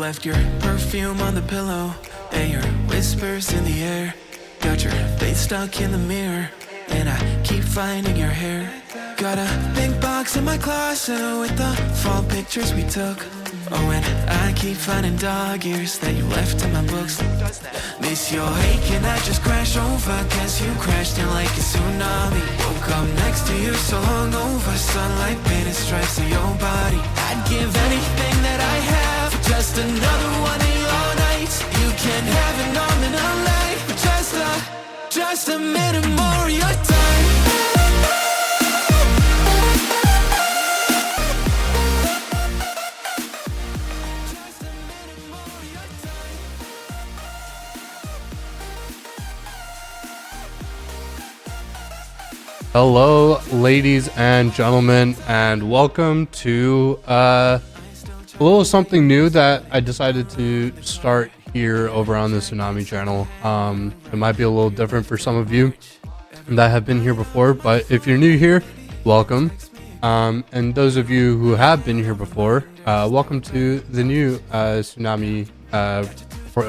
left your perfume on the pillow and your whispers in the air. Got your face stuck in the mirror and I keep finding your hair. Got a big box in my closet with the fall pictures we took. Oh, and I keep finding dog ears that you left in my books. Miss your hate, can I just crash over? Guess you crashed in like a tsunami. Woke up next to you so hungover. Sunlight painted stripes on your body. I'd give anything that I have for just another one of your nights. You can have an arm and a leg, but just a minute more of your time. Hello, ladies and gentlemen, and welcome to a little something new that I decided to start here over on the Tsunami channel. It might be a little different for some of you that have been here before, but if you're new here, welcome. And those of you who have been here before, welcome to the new Tsunami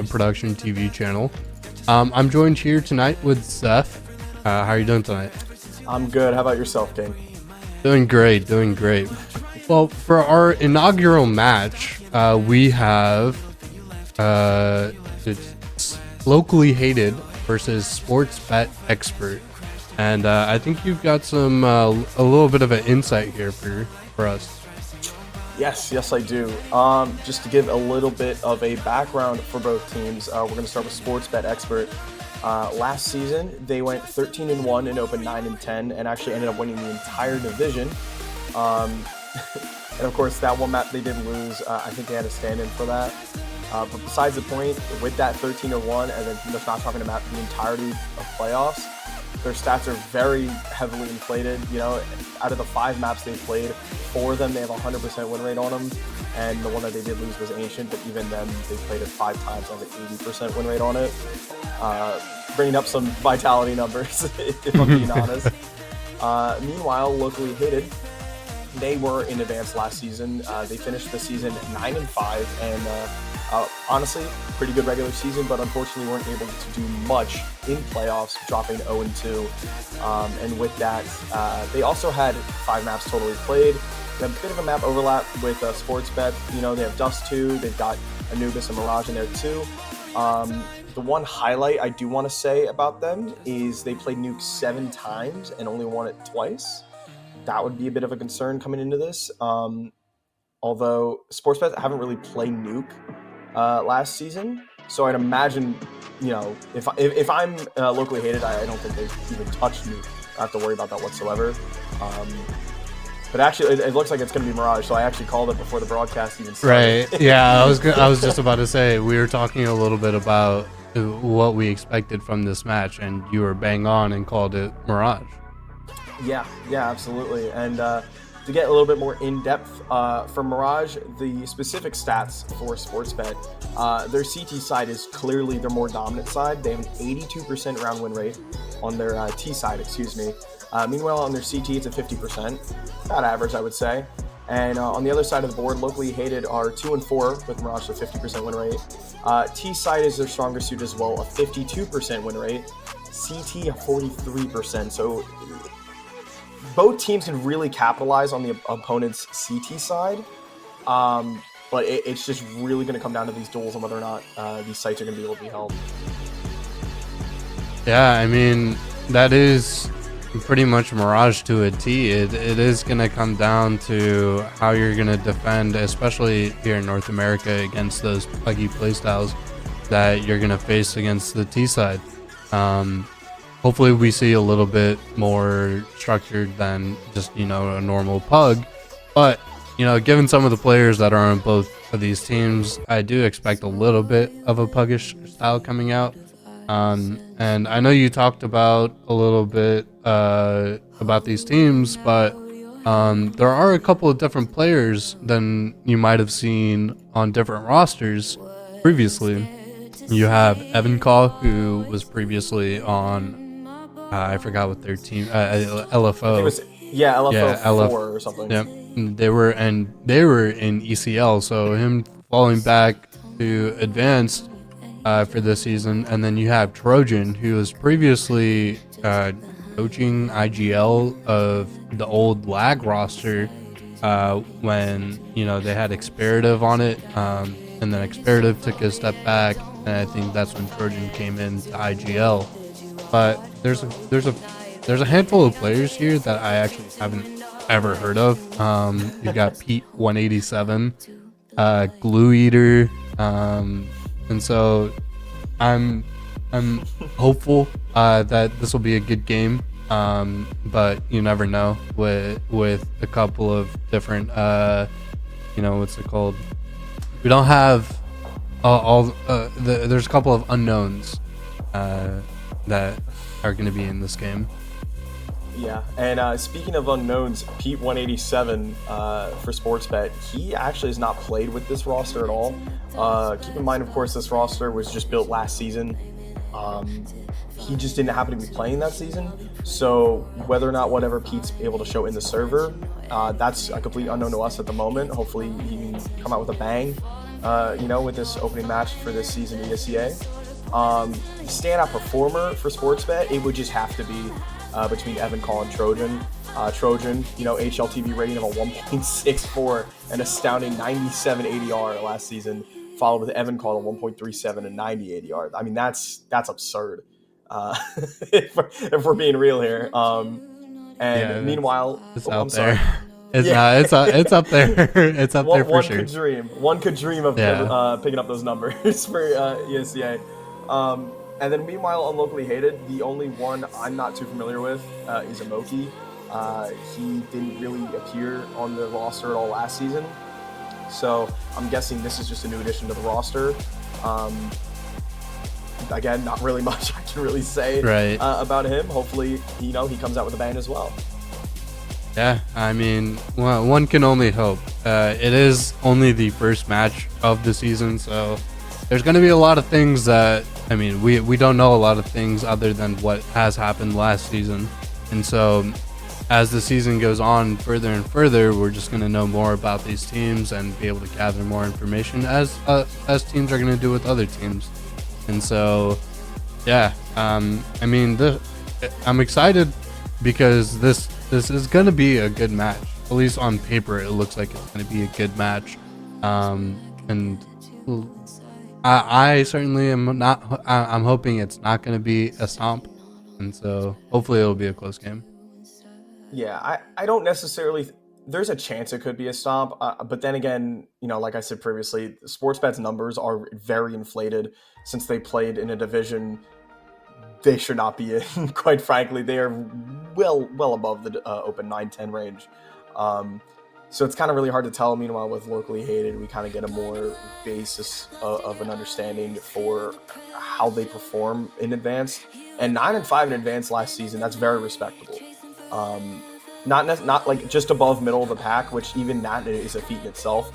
production TV channel. I'm joined here tonight with Zeph. How are you doing tonight? I'm good. How about yourself, King? Doing great. Well, for our inaugural match, we have it's Locally Hated versus SportsBetExperts, and I think you've got some a little bit of an insight here for us. Yes, I do. Just to give a little bit of a background for both teams, we're going to start with SportsBetExperts. Last season, they went 13-1 and opened 9-10, and actually ended up winning the entire division. And of course, that one map they did lose. I think they had a stand-in for that. But besides the point, with that 13-1, and then just not talking about the entirety of playoffs, their stats are very heavily inflated. You know, out of the 5 maps they played, 4 of them they have 100% win rate on them, and the one that they did lose was Ancient. But even then, they played it 5 times, have an 80% win rate on it. Bringing up some vitality numbers, if I'm being honest. Meanwhile, Locally Hated, they were in advance last season. They finished the season 9-5, and honestly, pretty good regular season, but unfortunately weren't able to do much in playoffs, dropping 0-2. And with that, they also had 5 maps totally played. They have a bit of a map overlap with SportsBet. You know, they have Dust 2, they've got Anubis and Mirage in there too. The one highlight I do want to say about them is they played Nuke 7 times and only won it twice. That would be a bit of a concern coming into this. Although SportsBet haven't really played Nuke last season, so I'd imagine, you know, if I'm Locally Hated, I don't think they've even touched Nuke. I have to worry about that whatsoever. But actually, it looks like it's going to be Mirage, so I actually called it before the broadcast even started. Right. Yeah, I was just about to say, we were talking a little bit about what we expected from this match, and you were bang on and called it Mirage. Yeah, absolutely. And to get a little bit more in-depth, for Mirage, the specific stats for SportsBet, their CT side is clearly their more dominant side. They have an 82% round win rate on their T side, Meanwhile, on their CT, it's a 50%. About average, I would say. And on the other side of the board, Locally Hated are 2-4 with Mirage, a 50% win rate. T side is their strongest suit as well, a 52% win rate. CT, a 43%. So both teams can really capitalize on the opponent's CT side. But it's just really going to come down to these duels and whether or not these sites are going to be able to be held. Yeah, I mean, that is pretty much Mirage to a T. It is going to come down to how you're going to defend, especially here in North America, against those puggy playstyles that you're going to face against the T side. Hopefully we see a little bit more structured than just, you know, a normal pug. But, you know, given some of the players that are on both of these teams, I do expect a little bit of a puggish style coming out. And I know you talked about a little bit about these teams, but there are a couple of different players than you might have seen on different rosters previously. You have Evan Kaw, who was previously on, I forgot what their team, LFO. I think it was, LFO 4 or something. Yeah, they were in ECL, so him falling back to advance for this season, and then you have Trojan, who was previously coaching IGL of the old lag roster when they had Experative on it, and then Experative took a step back, and I think that's when Trojan came into IGL. But there's a handful of players here that I actually haven't ever heard of. You've got Pete 187, Glue Eater, and so I'm hopeful that this will be a good game. But you never know with a couple of different what's it called? We don't have there's a couple of unknowns that are going to be in this game. Yeah, and speaking of unknowns, Pete 187 for SportsBet, he actually has not played with this roster at all. Keep in mind, of course, this roster was just built last season. He just didn't happen to be playing that season, so whether or not whatever Pete's able to show in the server, that's a complete unknown to us at the moment. Hopefully he can come out with a bang, with this opening match for this season ESEA. Standout performer for SportsBet, it would just have to be between Evan Call and Trojan. Trojan, HLTV rating of a 1.64, an astounding 97 ADR last season, followed with Evan Call a 1.37 and 90 ADR. I mean, that's absurd. If we're being real here. Meanwhile, it's out there. It's up there. It's up there for sure. One could dream of picking up those numbers for ESEA. And then meanwhile, on Locally Hated, the only one I'm not too familiar with is Amoki. He didn't really appear on the roster at all last season. So I'm guessing this is just a new addition to the roster. Again, not really much I can really say about him. Hopefully, he comes out with a bang as well. Yeah, I mean, one can only hope. It is only the first match of the season, so there's going to be a lot of things that, we don't know a lot of things other than what has happened last season. And so as the season goes on further and further, we're just going to know more about these teams and be able to gather more information as teams are going to do with other teams. And so, yeah, I'm excited because this is going to be a good match. At least on paper, it looks like it's going to be a good match. And I certainly am not. I'm hoping it's not going to be a stomp, and so hopefully it'll be a close game. Yeah, I don't necessarily. There's a chance it could be a stomp, but then again, like I said previously, SportsBet's numbers are very inflated since they played in a division they should not be in. Quite frankly, they are well above the open 9-10 range. So it's kind of really hard to tell. Meanwhile, with Locally Hated, we kind of get a more basis of an understanding for how they perform in advanced. And 9-5 in advanced last season, that's very respectable. Not like just above middle of the pack, which even that is a feat in itself.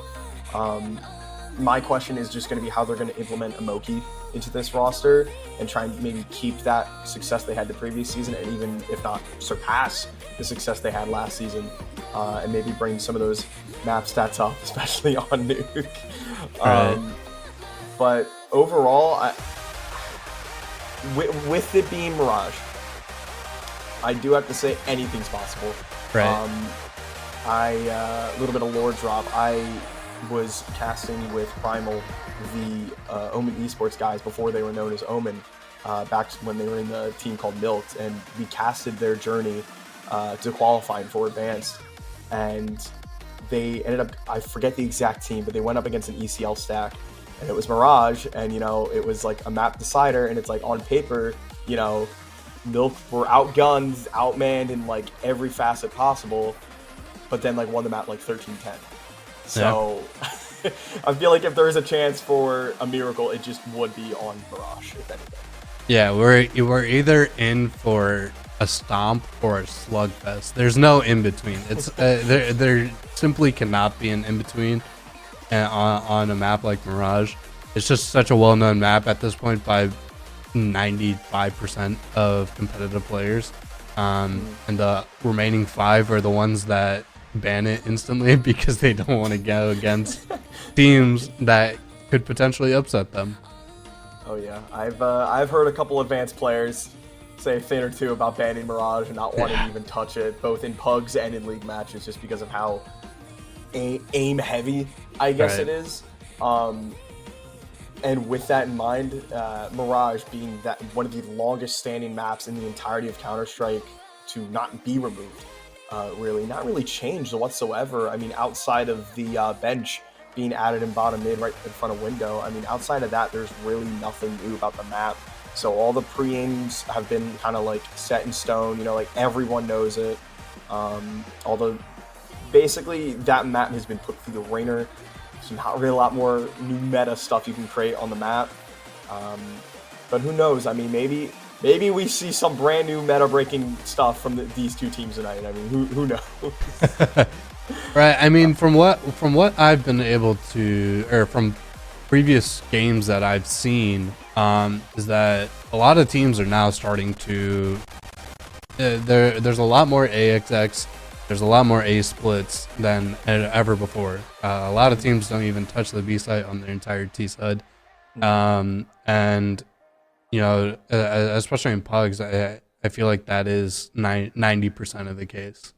My question is just going to be how they're going to implement Amoki into this roster and try and maybe keep that success they had the previous season, and even if not surpass the success they had last season, and maybe bring some of those map stats up, especially on Nuke. But overall, with it being Mirage, I do have to say anything's possible. A little bit of lore drop. I was casting with Primal, the Omen Esports guys, before they were known as Omen, back when they were in the team called Milked, and we casted their journey to qualifying for Advanced, and they ended up, I forget the exact team, but they went up against an ECL stack, and it was Mirage, and it was like a map decider, and it's like on paper, Milk were outgunned, outmanned in like every facet possible, but then like won the map like 13-10. So yeah. I feel like if there is a chance for a miracle, it just would be on Mirage, if anything. Yeah, we're either in for a stomp or a slugfest. There's no in between. It's there simply cannot be an in between on a map like Mirage. It's just such a well-known map at this point by 95% of competitive players, and the remaining 5 are the ones that ban it instantly because they don't want to go against teams that could potentially upset them. Oh yeah, I've heard a couple advanced players say a thing or two about banning Mirage and not wanting to even touch it, both in pugs and in league matches, just because of how aim heavy, I guess Right. it is. And with that in mind, Mirage being that one of the longest standing maps in the entirety of Counter-Strike to not be removed, not really changed whatsoever. I mean, outside of the bench being added in bottom mid right in front of window, I mean, outside of that, there's really nothing new about the map. So all the pre-aims have been kind of like set in stone, like everyone knows it. Although basically that map has been put through the ringer. There's not really a lot more new meta stuff you can create on the map. But who knows? I mean, maybe we see some brand new meta breaking stuff from these two teams tonight. I mean, who knows? Right. I mean, from what I've been able to, or from previous games that I've seen, is that a lot of teams are now starting to. There's a lot more AXX. There's a lot more A splits than ever before. A lot of teams don't even touch the B site on their entire T side, and especially in pugs, I feel like that is 90% of the case.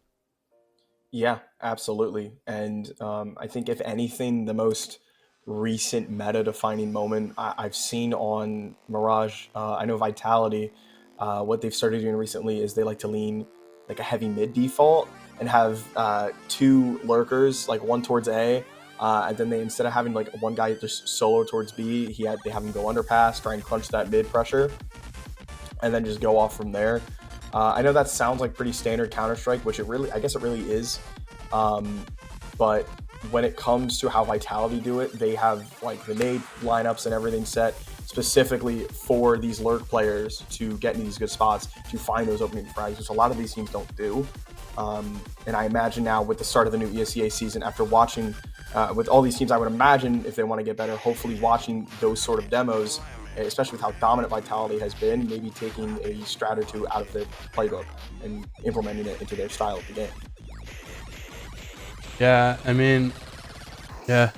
Yeah, absolutely. And I think if anything, the most recent meta defining moment I've seen on Mirage, I know Vitality, what they've started doing recently is they like to lean like a heavy mid default and have two lurkers, like one towards A, and then they, instead of having like one guy just solo towards B, they have him go underpass, try and crunch that mid pressure, and then just go off from there. I know that sounds like pretty standard Counter-Strike, which I guess it really is. But when it comes to how Vitality do it, they have like the nade lineups and everything set specifically for these lurk players to get into these good spots, to find those opening frags, which a lot of these teams don't do. And I imagine now with the start of the new ESEA season, after watching with all these teams, I would imagine if they want to get better, hopefully watching those sort of demos, especially with how dominant Vitality has been, maybe taking a strat or two out of the playbook and implementing it into their style of the game. Yeah, I mean, yeah.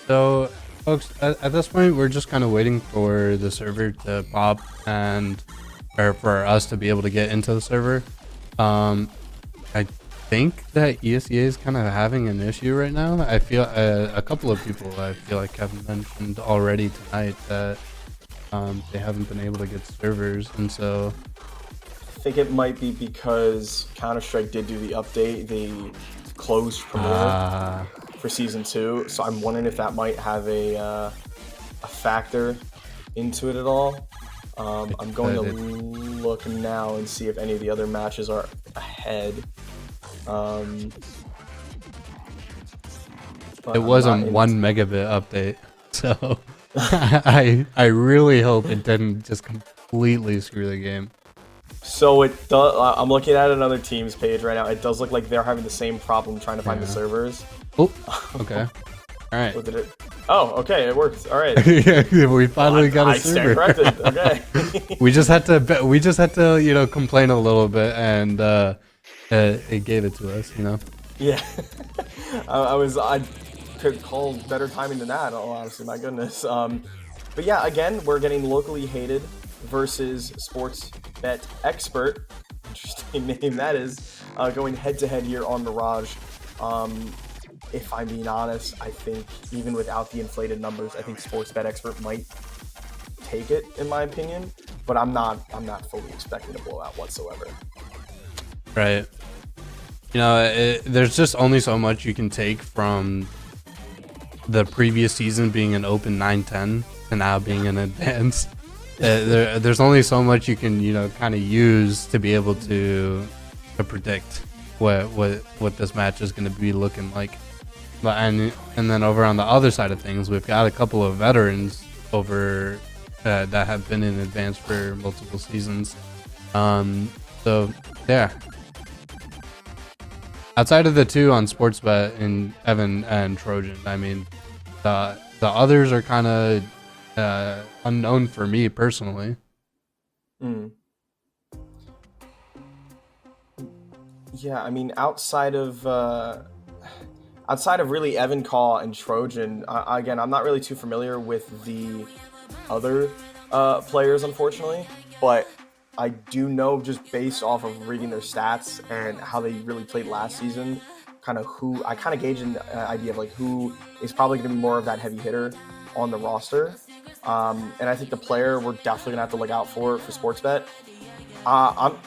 So, folks, at this point, we're just kind of waiting for the server to pop or for us to be able to get into the server. I think that ESEA is kind of having an issue right now. I feel a couple of people I feel like have mentioned already tonight that they haven't been able to get servers, and so I think it might be because Counter-Strike did do the update. They closed Premiere for Season 2, so I'm wondering if that might have a factor into it at all. I'm going to look now and see if any of the other matches are ahead. It was a 1 megabit update, so I really hope it didn't just completely screw the game. So it does. I'm looking at another team's page right now. It does look like they're having the same problem trying to find the servers. Oh, okay. All right. What did it? Oh, okay, it works. All right. We finally got a server. I stand corrected. Okay. We just had to, complain a little bit, and it gave it to us, Yeah. I could call better timing than that. Oh, honestly, my goodness. But yeah, again, we're getting locally hated versus SportsBetExpert. Interesting name that is. Going head to head here on Mirage. If I'm being honest, I think even without the inflated numbers, I think SportsBetExpert might take it, in my opinion. But I'm not fully expecting a blowout whatsoever. Right. There's just only so much you can take from the previous season being an open 9-10 to now being an advanced. There's only so much you can, kind of use to be able to predict what this match is going to be looking like. But and then over on the other side of things, we've got a couple of veterans over that have been in advance for multiple seasons. So yeah. Outside of the two on SportsBet and Evan and Trojan, I mean, the others are kind of unknown for me personally. Yeah, I mean, outside of outside of really Evan Caw and Trojan, again, I'm not really too familiar with the other players, unfortunately, but I do know just based off of reading their stats and how they really played last season, kind of who I kind of gauge an idea of like who is probably going to be more of that heavy hitter on the roster. And I think the player we're definitely gonna have to look out for SportsBet.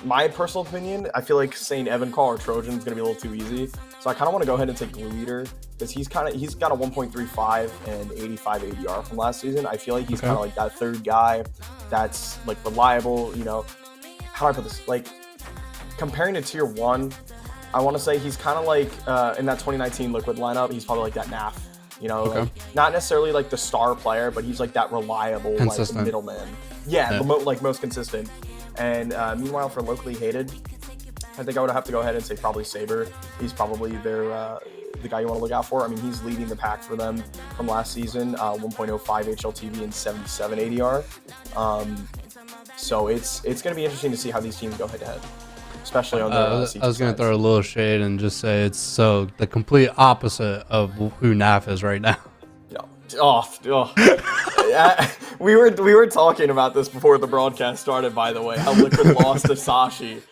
My personal opinion, I feel like saying Evan Caw or Trojan is gonna be a little too easy. So I kind of want to go ahead and take Glue Eater because he's got a 1.35 and 85 ADR from last season. I feel like he's kind of like that third guy that's like reliable. You know, how do I put this? Like comparing to Tier 1, I want to say he's kind of like in that 2019 Liquid lineup. He's probably like that NAF. You know, like, not necessarily like the star player, but he's like that reliable like middleman. Yeah, like most consistent. And meanwhile, for locally hated, I think I would have to go ahead and say probably Saber. He's probably the guy you want to look out for. I mean, he's leading the pack for them from last season, 1.05 HLTV and 77 ADR. So it's going to be interesting to see how these teams go head to head, especially on the I was going to throw a little shade and just say it's the complete opposite of who NAF is right now. Yeah, we were talking about this before the broadcast started, by the way, how Liquid lost to Sashi.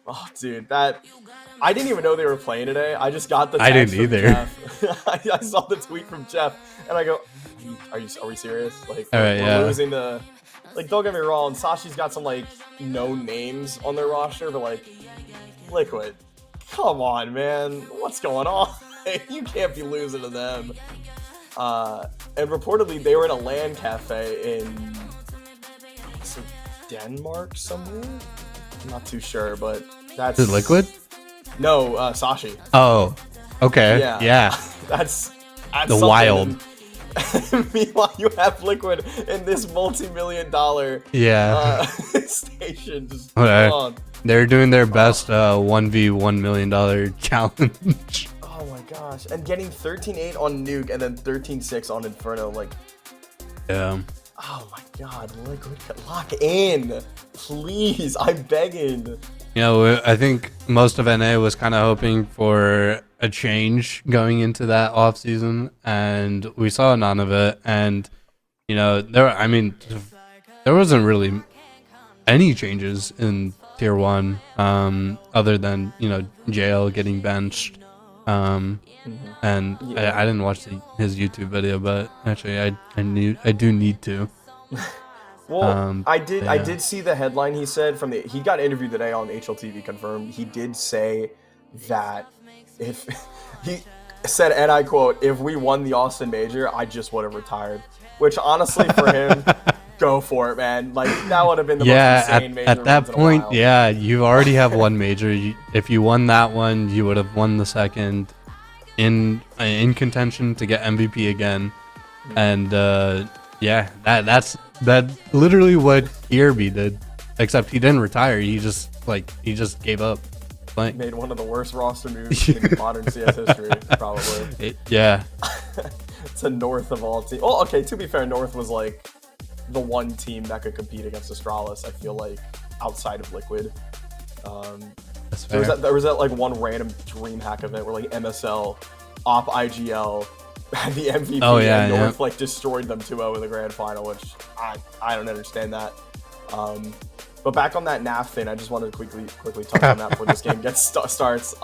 Oh, dude, I didn't even know they were playing today. I just got the text I didn't from either. Jeff. I saw the tweet from Jeff, and I go, "Are we serious? Like, we're losing the like? Don't get me wrong, Sashi's got some like known names on their roster, but like, Liquid, come on, man, what's going on? You can't be losing to them." And reportedly, they were in a LAN cafe in Denmark somewhere. I'm not too sure, but that's Is it Liquid? No, Sashi. Oh, okay. Yeah. That's the wild. Meanwhile, you have Liquid in this multi-million-dollar station. Just come on. They're doing their best 1v1 $1 million challenge. Oh my gosh. And getting 13-8 on Nuke and then 13-6 on Inferno. Like, yeah. Oh my god, Liquid, lock in. Please, I'm begging. You know, I think most of NA was kind of hoping for a change going into that offseason, and we saw none of it. And, you know, there wasn't really any changes in Tier 1 other than, you know, JL getting benched. And I didn't watch his YouTube video, but actually I do need to. Well, I did see the headline he said he got interviewed today on HLTV Confirmed. He did say that if he said, and I quote, "If we won the Austin Major, I just would have retired." Which honestly for him, go for it, man. Like that would have been the most insane major at that point, in a while. you already have one major. If you won that one, you would have won the second in contention to get MVP again. And that's literally what Kirby did, except he didn't retire. He just gave up playing. Made one of the worst roster moves in modern CS history, probably. It's a North of all teams. Oh, okay, to be fair, North was like the one team that could compete against Astralis, I feel like, outside of Liquid. There was that like one random DreamHack event where like MSL, Op IGL had the MVP and North like destroyed them 2-0 in the grand final, which I don't understand that. But back on that NAF thing, I just wanted to quickly touch on that before this game starts.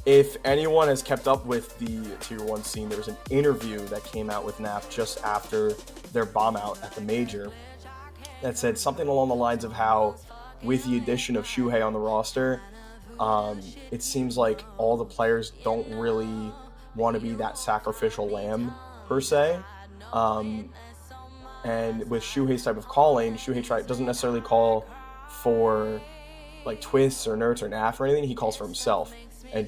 If anyone has kept up with the Tier 1 scene, there was an interview that came out with NAF just after their bomb out at the Major that said something along the lines of how, with the addition of Shuhei on the roster, it seems like all the players don't really want to be that sacrificial lamb, per se. And with Shuhei's type of calling, Shuhei doesn't necessarily call for like twists or nerds or NAF or anything. He calls for himself and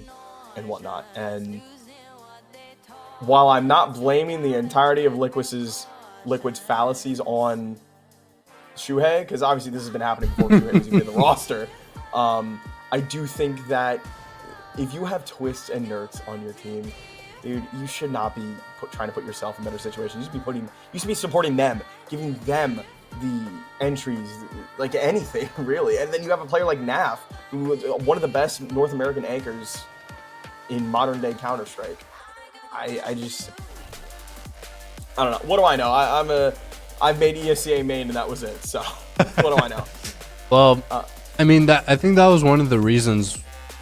whatnot. And while I'm not blaming the entirety of Liquid's fallacies on Shuhei, because obviously this has been happening before Shuhei was even in the roster, I do think that if you have twists and nerds on your team, dude, you should not be trying to put yourself in better situations. You should be supporting them, giving them the entries, like anything, really. And then you have a player like NAF, who was one of the best North American anchors in modern-day Counter-Strike. I just I don't know. What do I know? I've made ESEA main and that was it. So what do I know? Well, I mean, I think that was one of the reasons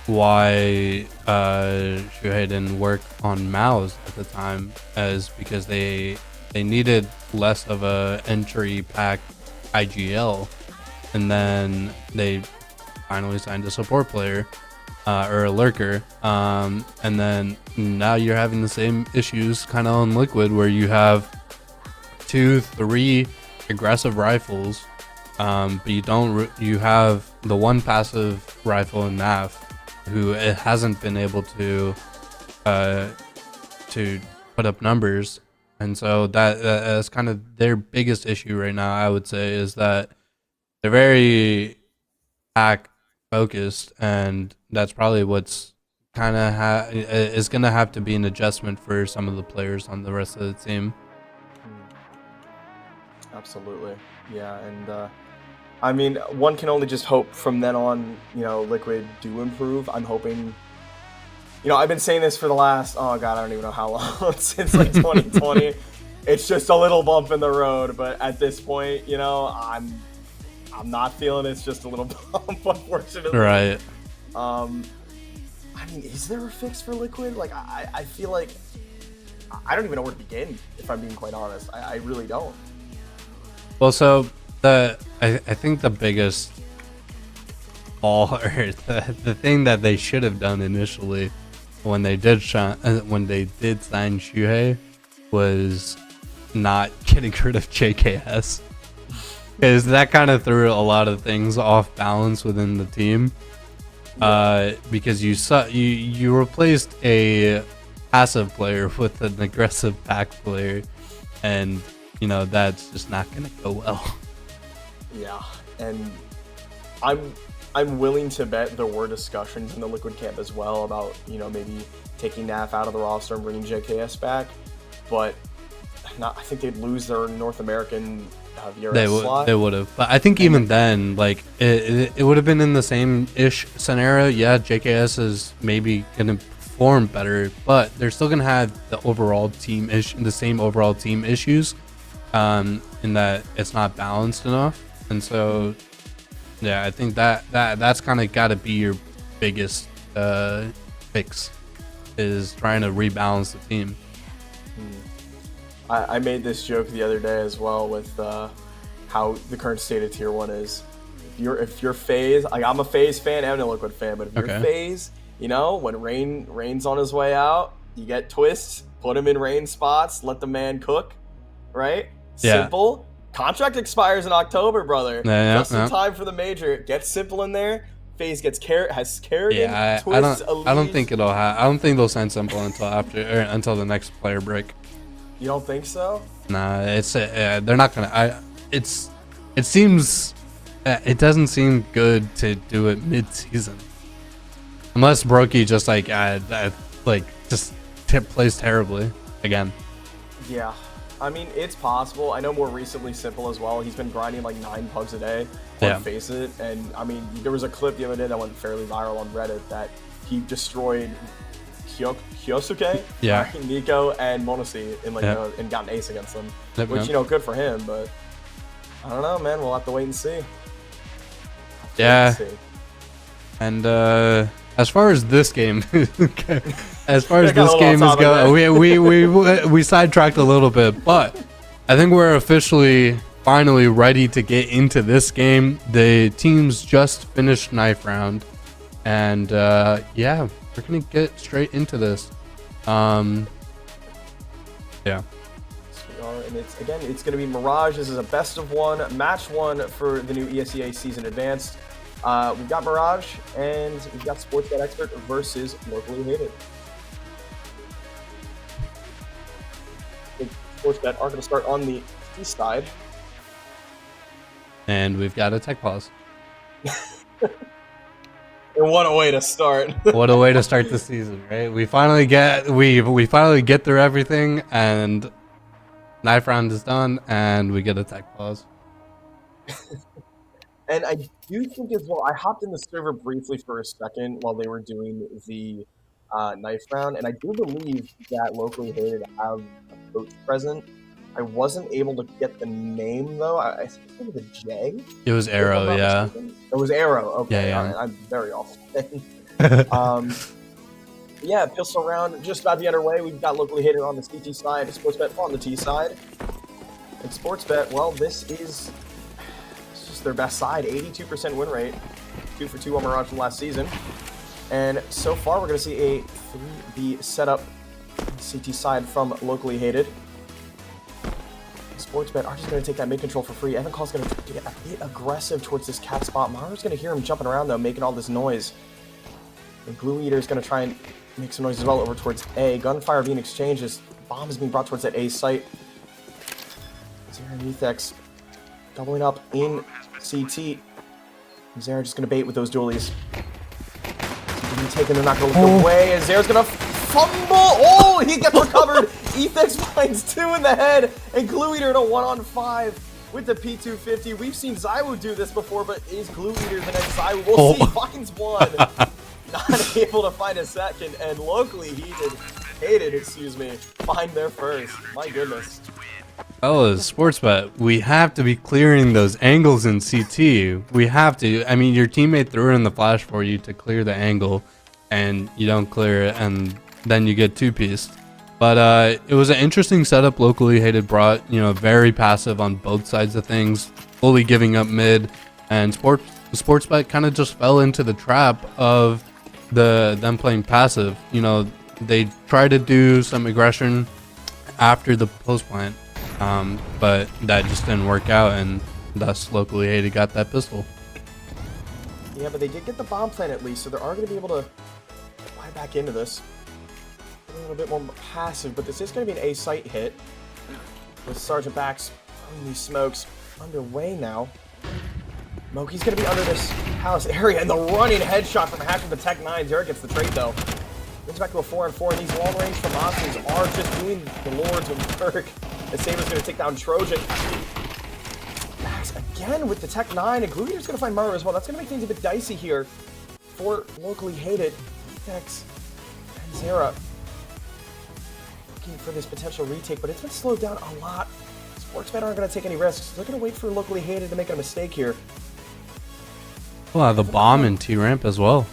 why Shuhei didn't work on Mao's at the time, as because they needed less of a entry pack IGL, and then they finally signed a support player or a lurker, and then now you're having the same issues kind of on Liquid, where you have 2-3 aggressive rifles, but you have the one passive rifle in NAF who it hasn't been able to put up numbers, and so that's kind of their biggest issue right now. I would say is that they're very pack focused, and that's probably what's kind of is gonna have to be an adjustment for some of the players on the rest of the team. Absolutely, yeah, and I mean, one can only just hope from then on, Liquid do improve. I'm hoping, I've been saying this for the last, oh god, I don't even know how long, since like 2020. It's just a little bump in the road, but at this point, I'm not feeling it's just a little bump, unfortunately. Right. I mean, is there a fix for Liquid? Like, I feel like I don't even know where to begin, if I'm being quite honest. I really don't. Well, so I think the biggest fall, or the thing that they should have done initially when they did sign Shuhei was not getting rid of JKS, because that kind of threw a lot of things off balance within the team. Because you replaced a passive player with an aggressive pack player, and that's just not gonna go well. Yeah, and I'm willing to bet there were discussions in the Liquid camp as well about maybe taking NAF out of the roster and bringing JKS back, but I think they'd lose their North American VRS slot. They would have, but I think even then, like it would have been in the same ish scenario. Yeah, JKS is maybe gonna perform better, but they're still gonna have the same overall team issues, in that it's not balanced enough. And so, yeah, I think that's kind of got to be your biggest fix, is trying to rebalance the team. I made this joke the other day as well with how the current state of Tier 1 is. If you're FaZe, like I'm a FaZe fan and a Liquid fan, but if you're FaZe, when Rain's on his way out, you get Twist, put him in Rain spots, let the man cook, right? Yeah. Simple. Contract expires in October, brother. Yeah, Just in time for the major. Get Simple in there. FaZe has Kerrigan. Yeah, Twist, I don't think it'll I don't think they'll sign Simple until the next player break. You don't think so? Nah, it's they're not gonna. It seems it doesn't seem good to do it mid-season, unless Brokey just plays terribly again. Yeah. I mean, it's possible. I know more recently Simple as well. He's been grinding like 9 pugs a day. Let's face it. And I mean, there was a clip the other day that went fairly viral on Reddit that he destroyed Kyosuke, Nico, and Monosi and got an ace against them. Which, good for him, but I don't know, man. We'll have to wait and see. And as far as this game, is going, we sidetracked a little bit, but I think we're finally ready to get into this game. The teams just finished knife round, and we're gonna get straight into this. And it's gonna be Mirage. This is a best of one, match 1 for the new ESEA season advanced. We've got Mirage and we've got SportsBetExpert versus Locally Hated. SportsBet are going to start on the east side. And we've got a tech pause. And what a way to start. What a way to start the season, right? We finally get through everything, and knife round is done, and we get a tech pause. And I do think as well, I hopped in the server briefly for a second while they were doing the knife round, and I do believe that locally hated have a coach present. I wasn't able to get the name though. I think it was a J, It was if I'm Arrow, not yeah. mistaken. It was Arrow. Okay, all Yeah, right. I'm very off. yeah. Yeah, pistol round just about to get underway. We've got locally hated on the CT side, SportsBet on the T side. And SportsBet, well, this is just their best side, 82% win rate, 2 for 2 on Mirage from last season. And so far, we're going to see a 3B setup on the CT side from locally hated. SportsBet are just going to take that mid control for free. Evan Call's going to get a bit aggressive towards this cap spot. Mara's going to hear him jumping around, though, making all this noise. And Glue Eater is going to try and make some noise as well over towards A. Gunfire being exchanged as bomb is being brought towards that A site. Zera and Ethex doubling up in CT. Zera just going to bait with those dualies. CT taken, they're not going to look away, and Zera's going to fumble. Oh, he gets recovered. Ethex finds 2 in the head, and Glue Eater in a 1-on-5 with the P250. We've seen Zywoo do this before, but is Glue Eater the next Zywoo? We'll see. Finds 1. Not able to find a second, and locally hated, find their first. My goodness. Fellas, SportsBet, we have to be clearing those angles in CT. We have to. I mean, your teammate threw it in the flash for you to clear the angle, and you don't clear it, and then you get two-pieced. But it was an interesting setup. Locally hated brought, very passive on both sides of things, fully giving up mid, and SportsBet kind of just fell into the trap of them playing passive. They tried to do some aggression after the post plant, but that just didn't work out, and thus locally hated got that pistol. Yeah, but they did get the bomb plant at least, so they are going to be able to buy back into this. A little bit more passive, but this is going to be an A site hit with Sergeant Bax throwing these smokes underway now. Moki's going to be under this house area, and the running headshot from Hash with the Tech 9. Zera gets the trade, though. Brings back to a 4-on-4, and these long-range FAMASs are just doing the Lords of work. The Saber's going to take down Trojan. Bax again with the Tech 9, and Glue Eater's going to find Murrow as well. That's going to make things a bit dicey here for locally hated Tex and Zera. Looking for this potential retake, but it's been slowed down a lot. SportsBet aren't going to take any risks. They're going to wait for locally hated to make a mistake here. Well, the bomb in T-ramp as well.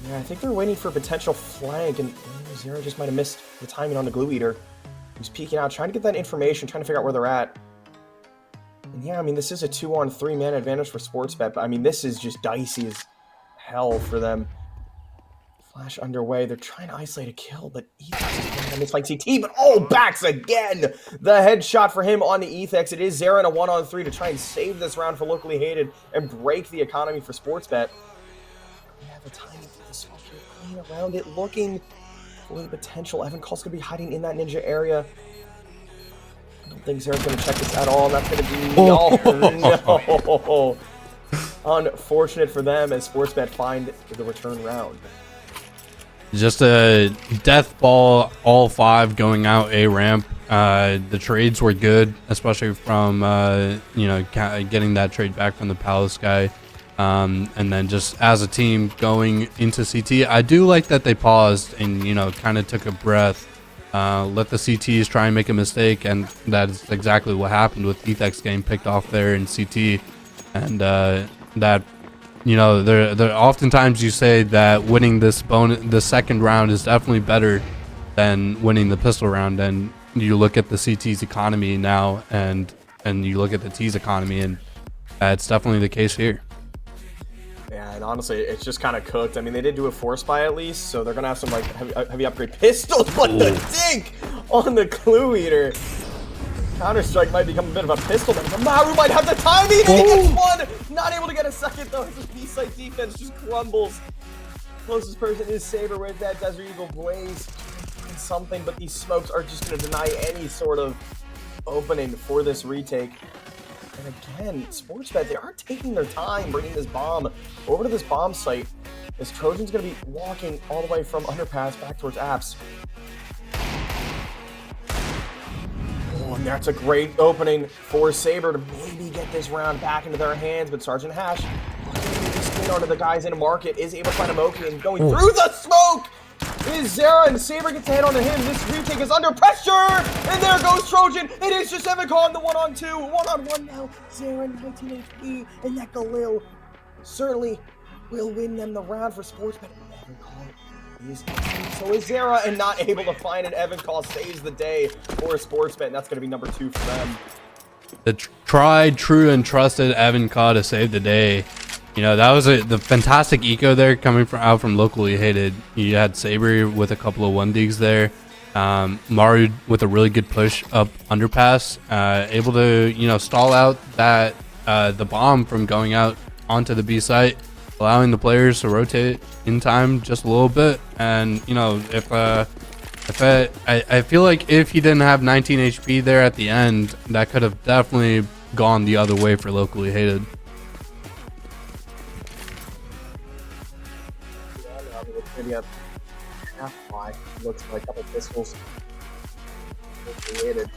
Yeah, I think they're waiting for a potential flank, and Zera just might have missed the timing on the Glue Eater. He's peeking out, trying to get that information, trying to figure out where they're at. And yeah, I mean, this is a 2-on-3 man advantage for SportsBet, but I mean, this is just dicey as hell for them. Flash underway. They're trying to isolate a kill, but Ethex is like CT, but Bax again! The headshot for him on the Ethex. It is Zera in a 1-on-3 to try and save this round for locally hated and break the economy for SportsBet. Yeah, the timing for the smoke here, playing around it, looking for the potential. Evan Call's going to be hiding in that ninja area. I don't think Zera's going to check this at all. That's going to be... no! Unfortunate for them as SportsBet find the return round. Just a death ball, all 5 going out A ramp. The trades were good, especially from getting that trade back from the Palace guy, and then just as a team going into CT. I do like that they paused and kind of took a breath, let the CTs try and make a mistake, and that is exactly what happened with Ethex getting picked off there in CT, and that. There oftentimes you say that winning the second round is definitely better than winning the pistol round, and you look at the CT's economy now, and you look at the T's economy, and that's definitely the case here. Yeah, and honestly, it's just kind of cooked. I mean, they did do a force buy at least, so they're gonna have some heavy upgrade pistols, but the dink on the Glue Eater. Counter-Strike might become a bit of a pistol, but Maru might have the timing, and he gets one! Not able to get a second, though. His B-site defense just crumbles. Closest person is Saber with that Desert Eagle Blaze. Find something, but these smokes are just going to deny any sort of opening for this retake. And again, SportsBet, they are taking their time bringing this bomb over to this bomb site, as Trojan's going to be walking all the way from Underpass back towards Apps. And that's a great opening for Saber to maybe get this round back into their hands, but Sergeant Hash in onto the guys in a market, is able to find a Moki, and going through the smoke is Zera, and Saber gets a hit onto him. This retake is under pressure, and there goes Trojan. It is just Evan Khan, the 1-on-2, 1-on-1 now. Zera 19 HP, and that Galil certainly will win them the round for SportsBet. Evan Khan is so is Zera, and not able to find it. Evan Khan saves the day for SportsBet, and that's going to be number 2 for them. The tried, true, and trusted Evan Khan to save the day. You know, that was the fantastic eco there coming out from locally hated. You had Saber with a couple of 1-digs there. Maru with a really good push up underpass, able to, you know, stall out that the bomb from going out onto the B site, allowing the players to rotate in time just a little bit. And, you know, I feel like if he didn't have 19 HP there at the end, that could have definitely gone the other way for locally hated. Maybe a half fly. Looks like a couple pistols. Created.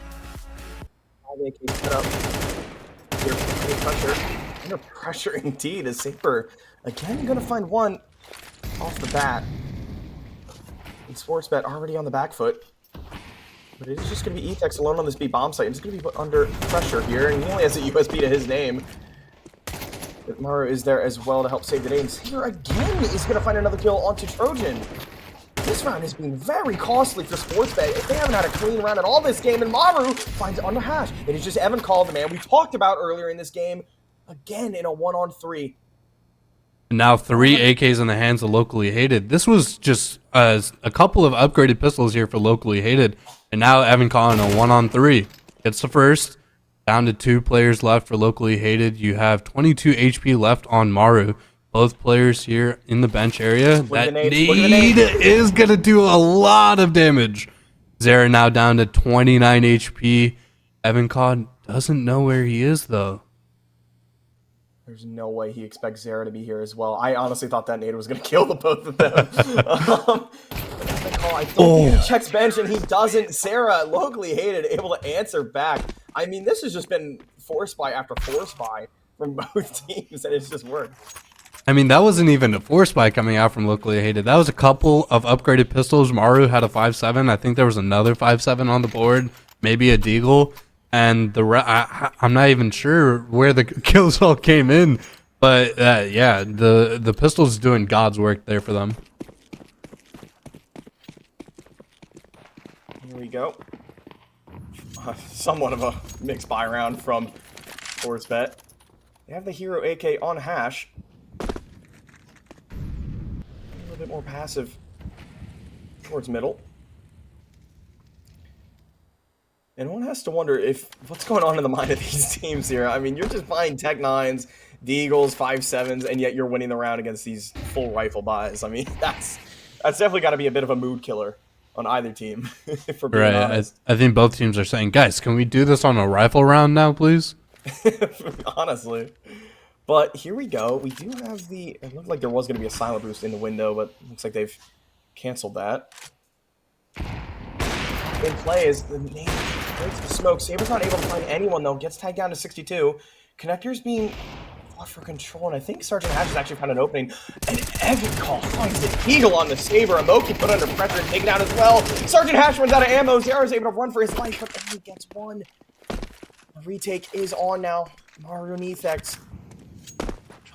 All the AK set up. Under pressure. Under pressure indeed. As Saber again going to find one off the bat. And SportsBet already on the back foot. But it is just going to be Etex alone on this B bomb site. It's going to be put under pressure here, and he only has a USB to his name. But Maru is there as well to help save the day, and Saber again is going to find another kill onto Trojan. This round has been very costly for SportsBet. If they haven't had a clean round at all this game, and Maru finds it under hash. It is just Evan Call, the man we talked about earlier in this game, again in a 1-on-3. Now 3 AKs in the hands of locally hated. This was just a couple of upgraded pistols here for locally hated, and now Evan Call in a 1-on-3 gets the first. Down to 2 players left for locally hated. You have 22 HP left on Maru. Both players here in the bench area. That nade is going to do a lot of damage. Zera now down to 29 HP. Evan Cod doesn't know where he is, though. There's no way he expects Zera to be here as well. I honestly thought that nade was going to kill the both of them. I think he checks bench and he doesn't. Zera, locally hated, able to answer back. I mean, this has just been force buy after force buy from both teams, and it's just worked. I mean, that wasn't even a force buy coming out from locally hated. That was a couple of upgraded pistols. Maru had a 5.7. I think there was another 5.7 on the board, maybe a deagle. And I'm not even sure where the kills all came in. But, yeah, the pistols doing God's work there for them. Here we go. Somewhat of a mixed buy round from SportsBet. They have the Hero AK on hash. A little bit more passive towards middle. And one has to wonder if what's going on in the mind of these teams here. I mean, you're just buying Tech 9s, Deagles, 5.7s, and yet you're winning the round against these full rifle buys. I mean, that's definitely got to be a bit of a mood killer on either team, for being honest. I think both teams are saying, guys, can we do this on a rifle round now, please? Honestly. But here we go. We do have the... It looked like there was going to be a silent boost in the window, but looks like they've canceled that. In play is the name breaks the smoke. Saber's not able to find anyone, though. Gets tagged down to 62. Connector's being fought for control, and I think Sergeant Hatch has actually found an opening. And Evan Call finds the eagle on the Saber. Amoki put under pressure and taken out as well. Sergeant Hatch runs out of ammo. Zara is able to run for his life, but only gets one. The retake is on now. Mario Nethex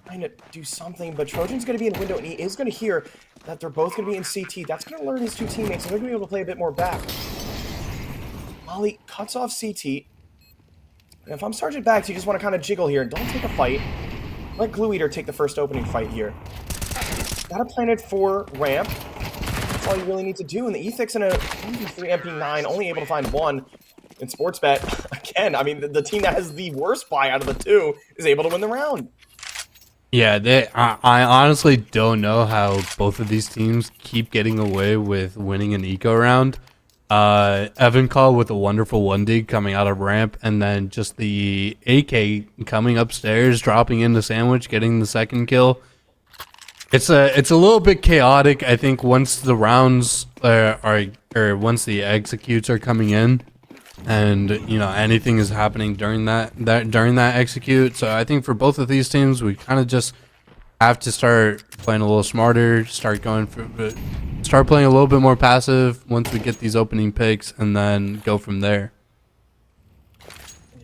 trying to do something, but Trojan's going to be in the window, and he is going to hear that they're both going to be in CT. That's going to alert his two teammates, and they're going to be able to play a bit more back. Molly cuts off CT. And if I'm Sergeant Bags, you just want to kind of jiggle here. Don't take a fight. Let Glue Eater take the first opening fight here. Got it planted for ramp. That's all you really need to do. And the Ethix in a 3 MP9, only able to find one. In SportsBet, again, I mean, the team that has the worst buy out of the two is able to win the round. Yeah, I honestly don't know how both of these teams keep getting away with winning an eco round. Evan Call with a wonderful 1-dig coming out of ramp, and then just the AK coming upstairs, dropping in the sandwich, getting the second kill. It's a little bit chaotic, I think, once the rounds once the executes are coming in. And you know, anything is happening during that execute. So I think for both of these teams, we kind of just have to start playing a little smarter, start playing a little bit more passive once we get these opening picks, and then go from there.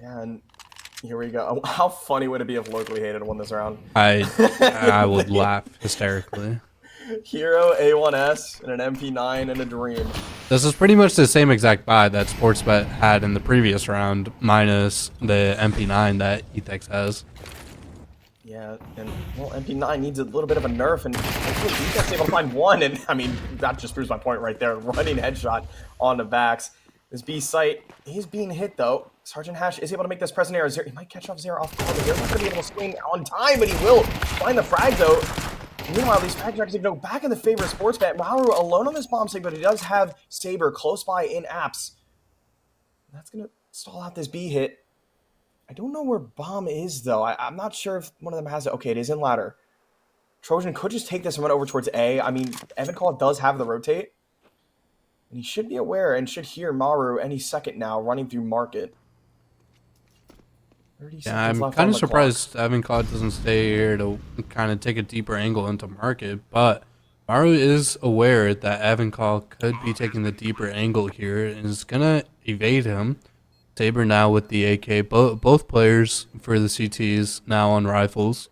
Yeah, and here we go. How funny would it be if Locally Hated won this round? I would laugh hysterically. Hero, A1S, and an MP9 and a Dream. This is pretty much the same exact buy that SportsBet had in the previous round, minus the MP9 that Ethex has. Yeah, and well, MP9 needs a little bit of a nerf, and Ethex able to find one, and I mean, that just proves my point right there. Running headshot on the backs. This B site, he's being hit though. Sergeant Hash is able to make this present error. He might catch off Zero off guard, but they're not going to be able to swing on time, but he will find the frag though. Meanwhile, these frag tracks go back in the favor of SportsBet. Maru alone on this bomb site, but he does have Saber close by in apps. That's going to stall out this B hit. I don't know where bomb is though. I'm not sure if one of them has it. Okay, it is in ladder. Trojan could just take this and run over towards A. I mean, Evan Call does have the rotate. And he should be aware and should hear Maru any second now running through market. Yeah, I'm kind of surprised Evan Cloud doesn't stay here to kind of take a deeper angle into market, but Maru is aware that Evan Cloud could be taking the deeper angle here and is going to evade him. Saber now with the AK, both players for the CTs now on rifles.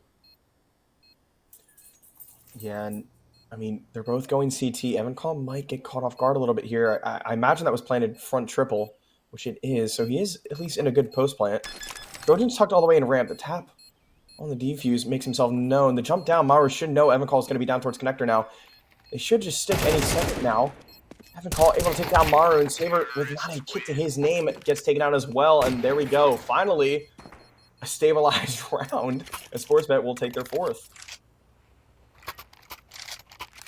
Yeah, and I mean, they're both going CT. Evan Call might get caught off guard a little bit here. I imagine that was planted front triple, which it is, so he is at least in a good post plant. Trojan's tucked all the way in ramp. The tap on the defuse makes himself known. The jump down, Maru should know Evan Call is going to be down towards connector now. They should just stick any second now. Evan Call able to take down Maru, and Saber with not a kick to his name gets taken out as well. And there we go. Finally, a stabilized round. And SportsBet will take their fourth.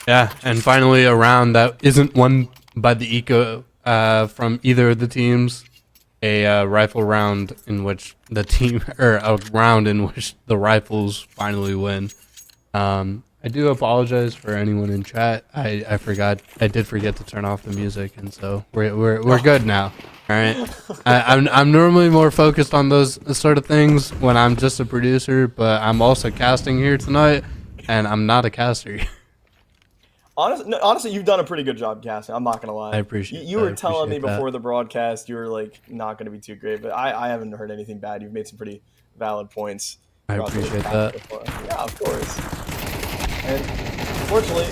Yeah, and finally a round that isn't won by the eco from either of the teams. A rifle round in which the team, or a round in which the rifles finally win. I do apologize for anyone in chat. I did forget to turn off the music, and so we're good now. All right. I'm normally more focused on those sort of things when I'm just a producer, but I'm also casting here tonight, and I'm not a caster. Honestly, you've done a pretty good job casting. I'm not gonna lie. I appreciate. You were telling me before the broadcast you were like not gonna be too great, but I haven't heard anything bad. You've made some pretty valid points. I appreciate that. Yeah, of course. And unfortunately,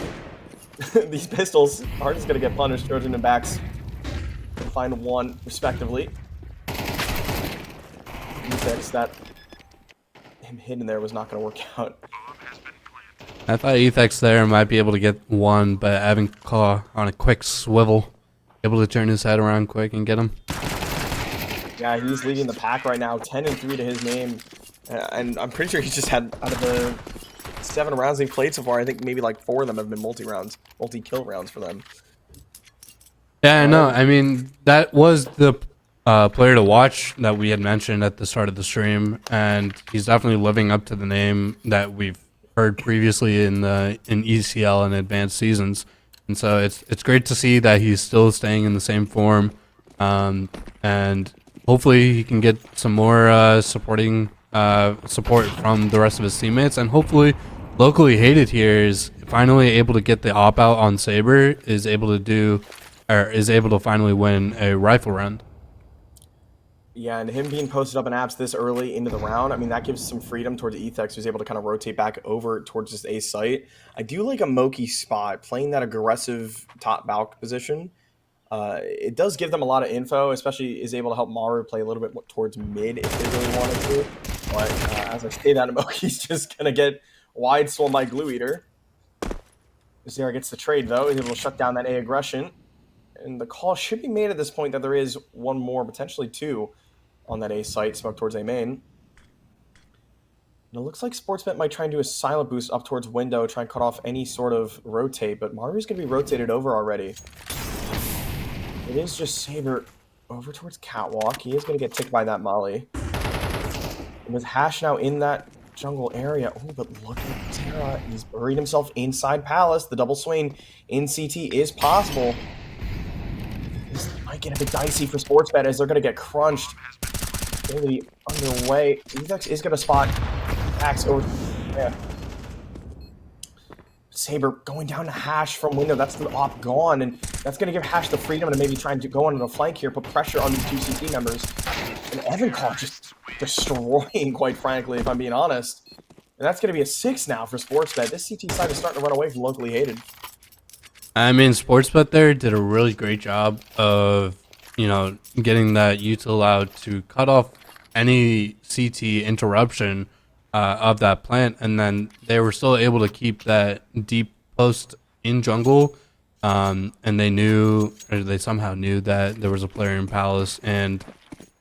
these pistols are just gonna get punished. Trojan and backs can find one respectively. Ethex, that him hidden there was not gonna work out. I thought Ethex there might be able to get one, but Evan Claw on a quick swivel, able to turn his head around quick and get him. Yeah, he's leading the pack right now, 10-3 to his name, and I'm pretty sure he's just had out of the 7 rounds they've played so far. I think maybe like 4 of them have been multi-kill rounds for them. Yeah, I know. I mean, that was the player to watch that we had mentioned at the start of the stream, and he's definitely living up to the name that we've heard previously in ECL and advanced seasons, and so it's great to see that he's still staying in the same form, and hopefully he can get some more support from the rest of his teammates, and hopefully Locally Hated here is finally able to get the op out on Saber, is able to finally win a rifle round. Yeah, and him being posted up in apps this early into the round, I mean, that gives some freedom towards Ethex, who's able to kind of rotate back over towards this A site. I do like a Moki spot, playing that aggressive top balk position. It does give them a lot of info, especially is able to help Maru play a little bit towards mid if they really wanted to. But as I say that, Moki's just going to get wide swung by Glue Eater. Zara gets the trade, though. He's able to shut down that A aggression. And the call should be made at this point that there is one more, potentially 2, on that A site, smoke towards A main. And it looks like SportsBet might try and do a silent boost up towards window, try and cut off any sort of rotate, but Maru's going to be rotated over already. It is just Saber over towards Catwalk. He is going to get ticked by that molly. And with Hash now in that jungle area. Oh, but look at Terra. He's buried himself inside Palace. The double swing in CT is possible. This might get a bit dicey for SportsBet as they're going to get crunched. Really underway. Ethex is going to spot Axe over. Yeah. Saber going down to Hash from window. That's the op gone, and that's going to give Hash the freedom to maybe try and go on the flank here, put pressure on these two CT members. And Evan Call just destroying, quite frankly, if I'm being honest. And that's going to be a 6 now for SportsBet. This CT side is starting to run away from locally hated. I mean, SportsBet there did a really great job of, getting that util out to cut off any CT interruption of that plant, and then they were still able to keep that deep post in jungle. And they somehow knew that there was a player in Palace, and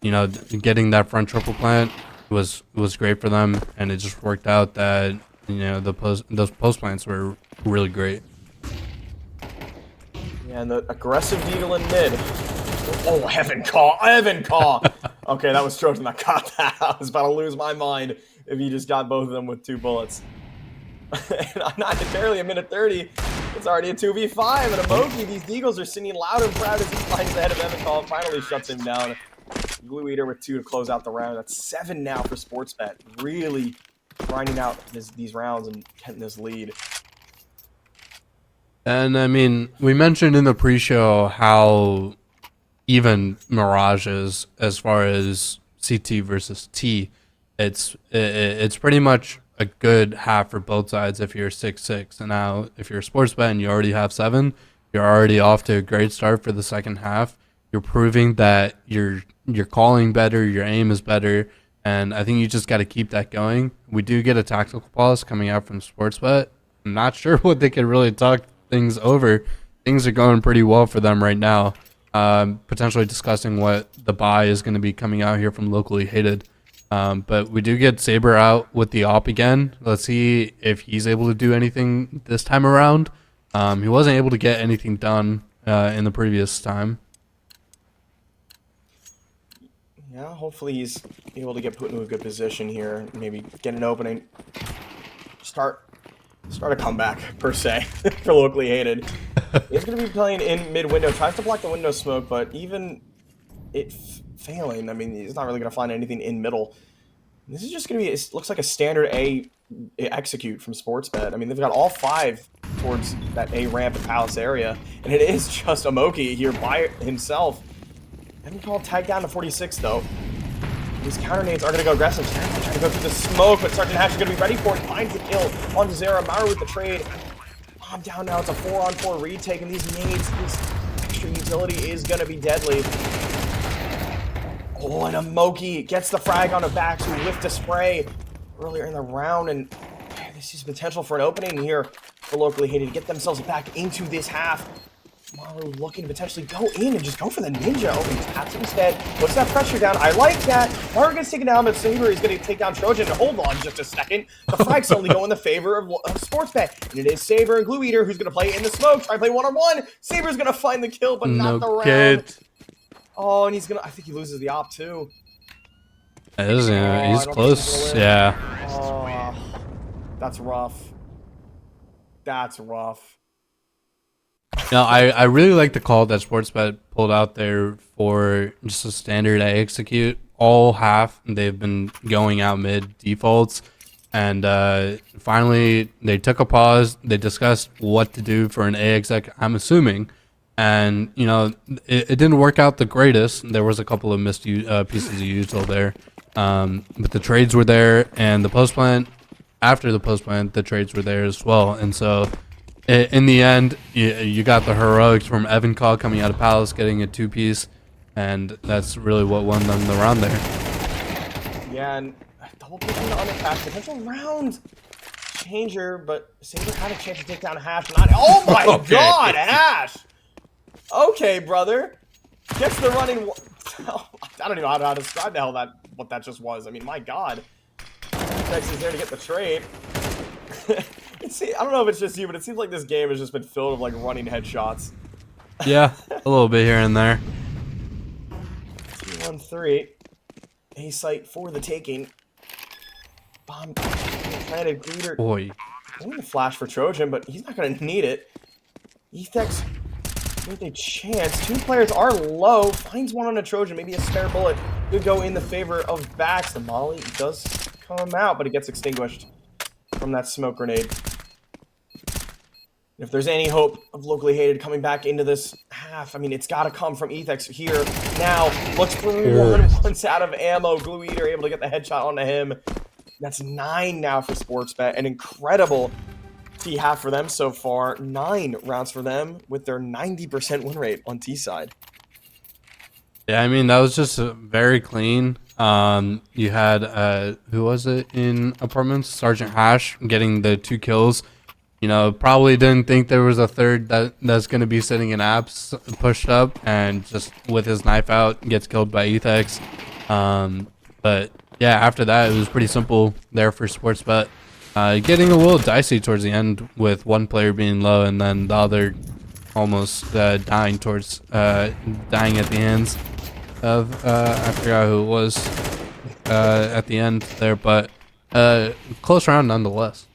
getting that front triple plant was great for them, and it just worked out that those post plants were really great. Yeah, and the aggressive deagle in mid. Oh, Evan Caw. Okay, that was Trojan that caught that. I was about to lose my mind if he just got both of them with 2 bullets. And I'm not barely a minute 30. It's already a 2v5, and Emoki, these deagles are singing loud and proud as he finds the head of Evan Caw and finally shuts him down. Glue Eater with 2 to close out the round. That's 7 now for SportsBet. Really grinding out these rounds and getting this lead. And I mean, we mentioned in the pre-show how even Mirage is as far as CT versus T. It's pretty much a good half for both sides if you're 6-6. And now if you're SportsBet and you already have 7, you're already off to a great start for the second half. You're proving that you're calling better, your aim is better, and I think you just got to keep that going. We do get a tactical pause coming out from SportsBet. I'm not sure what they could really talk things over. Things are going pretty well for them right now. Potentially discussing what the buy is going to be coming out here from locally hated. But we do get Saber out with the op again. Let's see if he's able to do anything this time around. He wasn't able to get anything done in the previous time. Yeah, hopefully he's able to get put into a good position here. Maybe get an opening. Start a comeback, per se, for locally hated. He's going to be playing in mid-window. Tries to block the window smoke, but even it failing, I mean, he's not really going to find anything in middle. This is just going to be, it looks like a standard A execute from SportsBet. I mean, they've got all 5 towards that A ramp at Palace area, and it is just Amoki here by himself. Haven't called tag down to 46, though. These counter nades are going to go aggressive. Trying to go through the smoke, but Sergeant Hatch is going to be ready for it. Finds the kill onto Zera. Maurer with the trade. Bomb down now. It's a 4-on-4 retake, and these nades, this extra utility is going to be deadly. Oh, and Amoki gets the frag on the back to lift a spray earlier in the round, and this is potential for an opening here for locally hated to get themselves back into this half. Maru looking to potentially go in and just go for the ninja. Oh, he taps instead. Puts that pressure down. I like that. Maru gets taken down, but Saber is going to take down Trojan. Hold on just a second. The frags only go in the favor of SportsBet. And it is Saber and Glue Eater who's going to play in the smoke. Try to play one-on-one. Saber's going to find the kill, but not the round. Oh, and he's going to... I think he loses the op, too. He's close. Yeah. Oh, that's rough. That's rough. No, I really like the call that SportsBet pulled out there for just a standard A execute. All half, they've been going out mid defaults. And finally, they took a pause. They discussed what to do for an A exec, I'm assuming. And, it didn't work out the greatest. There was a couple of missed pieces of util there. But the trades were there, and the post plant, after the post plant, the trades were there as well. And so... in the end, you got the heroics from Evan Caw coming out of Palace, getting a 2-piece, and that's really what won them the round there. Yeah, and double picking the unattached potential round changer, but Saber had a chance to take down Hash. Oh my God, Hash! Okay, brother, gets the running. I don't even know how to describe the hell what that just was. I mean, my God, Tex is there to get the trade. See, I don't know if it's just you, but it seems like this game has just been filled with like running headshots. Yeah, a little bit here and there. 2-1-3. A site for the taking. Bomb planted. Greeter. Boy. I'm going to flash for Trojan, but he's not going to need it. Ethex with a chance. 2 players are low. Finds one on a Trojan. Maybe a spare bullet. Could go in the favor of backs. The molly does come out, but it gets extinguished from that smoke grenade. If there's any hope of locally hated coming back into this half, I mean, it's got to come from Ethex here. Now, looks for one once out of ammo. Glue Eater able to get the headshot onto him. That's 9 now for SportsBet. An incredible T half for them so far. 9 rounds for them with their 90% win rate on T side. Yeah, I mean, that was just very clean. You had, who was it in apartments? Sergeant Hash getting the 2 kills. You know, probably didn't think there was a third that's going to be sitting in apps pushed up, and just with his knife out gets killed by Ethex. But yeah, after that it was pretty simple there for SportsBet. Getting a little dicey towards the end with one player being low and then the other almost dying at the hands of I forgot who it was at the end there, but close round nonetheless.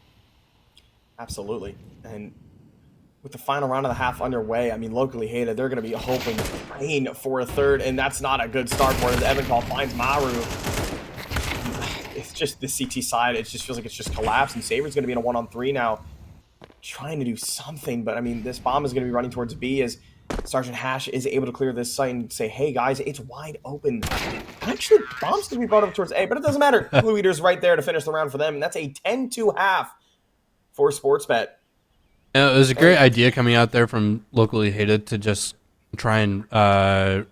Absolutely. And with the final round of the half underway, I mean, locally hated, they're going to be hoping, praying for a third, and that's not a good start for it as Evan Call finds Maru. It's just the CT side, it just feels like it's just collapsed, and Saber's going to be in a 1-on-3 now, trying to do something, but I mean, this bomb is going to be running towards B as Sergeant Hash is able to clear this site and say, hey guys, it's wide open. Actually, bomb's going to be brought up towards A, but it doesn't matter. Blue Eater's right there to finish the round for them, and that's a 10-2 half for SportsBet. Yeah, it was a great idea coming out there from locally hated to just try and to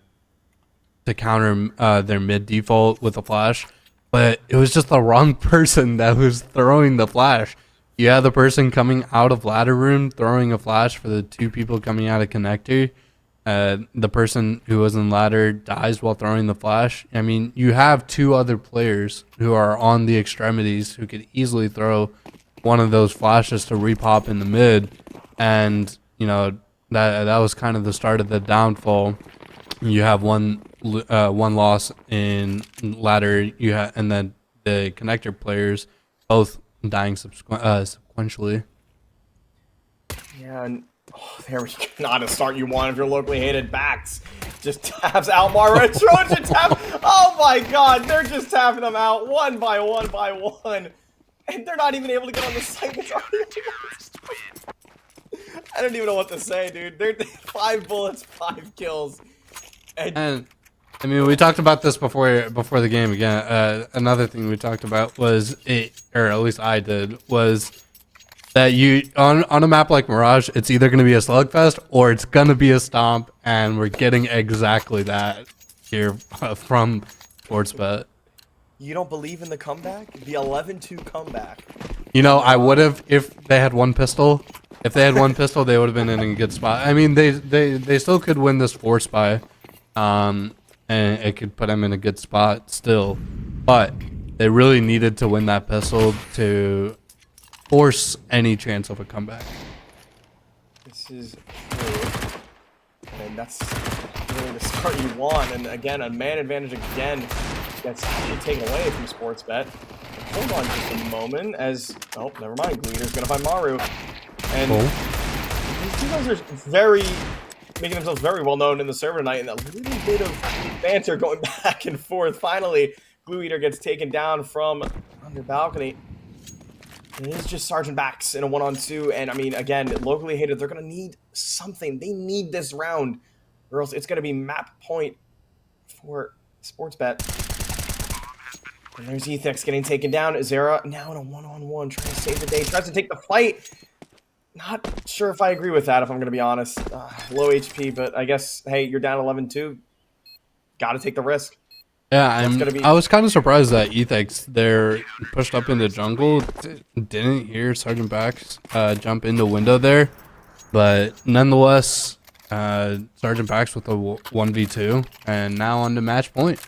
counter their mid default with a flash, but it was just the wrong person that was throwing the flash. You had the person coming out of ladder room throwing a flash for the 2 people coming out of connector. The person who was in ladder dies while throwing the flash. I mean, you have 2 other players who are on the extremities who could easily throw one of those flashes to repop in the mid, and you know that was kind of the start of the downfall. You have one loss in ladder, and then the connector players both dying sequentially. Yeah, and there we go. Not a start you want if you're locally hated. Backs just taps out Mara. Trojan tap. Oh my god, they're just tapping them out one by one by one. And they're not even able to get on the site. It's already I don't even know what to say, dude. They're 5 bullets, 5 kills. And I mean, we talked about this before the game again. Another thing we talked about was or at least I did, was that you on a map like Mirage, it's either going to be a slugfest or it's going to be a stomp, and we're getting exactly that here from SportsBet. You don't believe in the comeback? The 11-2 comeback. You know, I would have if they had one pistol. If they had one pistol, they would have been in a good spot. I mean, they still could win this force by, and it could put them in a good spot still. But they really needed to win that pistol to force any chance of a comeback. This is true. And that's really the start you want. And again, a man advantage again gets taken away from SportsBet. Hold on just a moment as... Oh, never mind. Gleaner's going to find Maru. And these 2 guys are making themselves very well known in the server tonight, and a little bit of banter going back and forth. Finally, Glue Eater gets taken down from under balcony. And it is just Sergeant Bax in a 1-on-2, and I mean, again, locally hated, they're going to need something. They need this round, or else it's going to be map point for SportsBet. And there's Ethex getting taken down. Zera now in a 1-on-1, trying to save the day, tries to take the fight. Not sure if I agree with that, if I'm going to be honest. Low HP, but I guess, hey, you're down 11-2. Got to take the risk. Yeah, I was kind of surprised that Ethex there pushed up in the jungle. Didn't hear Sergeant Bax jump in the window there. But nonetheless, Sergeant Bax with a 1v2. And now on to match point.